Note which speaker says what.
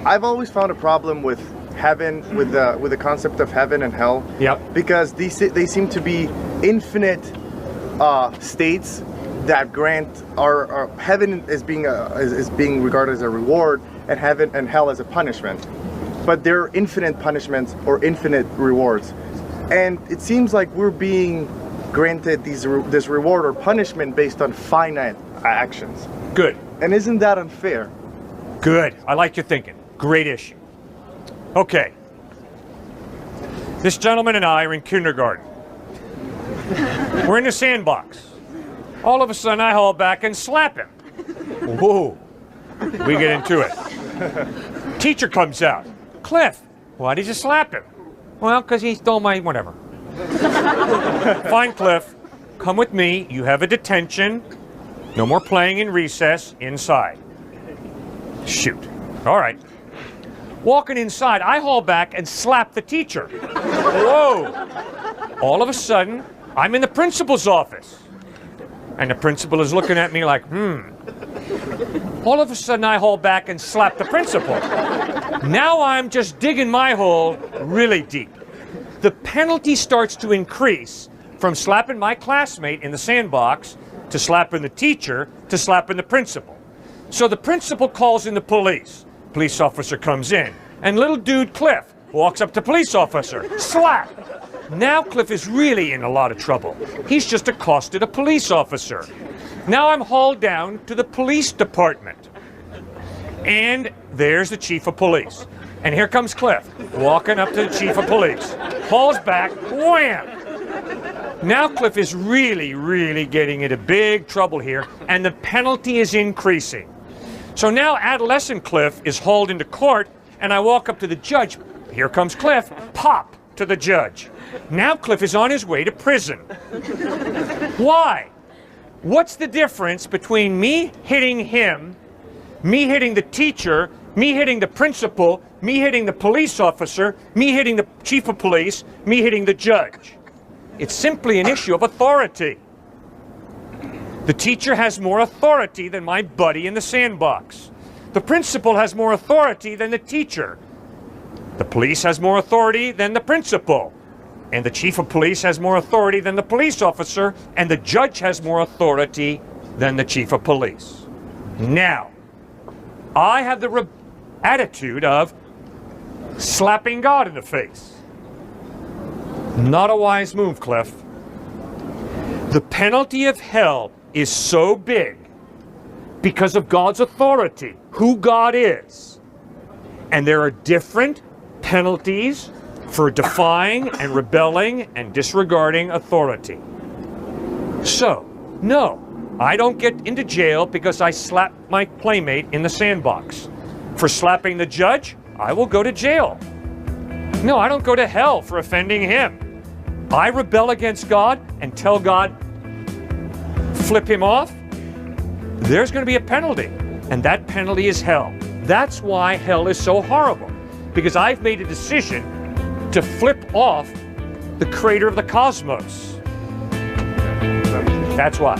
Speaker 1: I've always found a problem with heaven, with the concept of heaven and hell.
Speaker 2: Yep.
Speaker 1: Because they seem to be infinite states that grant our heaven is being regarded as a reward, and heaven and hell as a punishment. But they're infinite punishments or infinite rewards, and it seems like we're being granted this reward or punishment based on finite actions.
Speaker 2: Good.
Speaker 1: And isn't that unfair?
Speaker 2: Good. I like your thinking. Great issue. Okay. This gentleman and I are in kindergarten. We're in the sandbox. All of a sudden, I haul back and slap him. Whoa. We get into it. Teacher comes out. Cliff, why did you slap him? Well, because he stole my whatever. Fine, Cliff. Come with me. You have a detention. No more playing in recess. Inside. Shoot. All right. Walking inside, I haul back and slap the teacher. Whoa. All of a sudden, I'm in the principal's office. And the principal is looking at me like, All of a sudden, I haul back and slap the principal. Now I'm just digging my hole really deep. The penalty starts to increase from slapping my classmate in the sandbox to slapping the teacher to slapping the principal. So the principal calls in the police. Police officer comes in, and little dude Cliff walks up to police officer. Slap! Now Cliff is really in a lot of trouble. He's just accosted a police officer. Now I'm hauled down to the police department. And there's the chief of police. And here comes Cliff, walking up to the chief of police. Hauls back, wham! Now Cliff is really, really getting into big trouble here, and the penalty is increasing. So now adolescent Cliff is hauled into court, and I walk up to the judge. Here comes Cliff, pop to the judge. Now Cliff is on his way to prison. Why? What's the difference between me hitting him, me hitting the teacher, me hitting the principal, me hitting the police officer, me hitting the chief of police, me hitting the judge? It's simply an issue of authority. The teacher has more authority than my buddy in the sandbox. The principal has more authority than the teacher. The police has more authority than the principal. And the chief of police has more authority than the police officer. And the judge has more authority than the chief of police. Now, I have the attitude of slapping God in the face. Not a wise move, Cliff. The penalty of hell is so big because of God's authority, who God is. And there are different penalties for defying and rebelling and disregarding authority. So, no, I don't get into jail because I slapped my playmate in the sandbox. For slapping the judge, I will go to jail. No, I don't go to hell for offending him. I rebel against God and tell God, flip him off, there's going to be a penalty. And that penalty is hell. That's why hell is so horrible. Because I've made a decision to flip off the creator of the cosmos. That's why.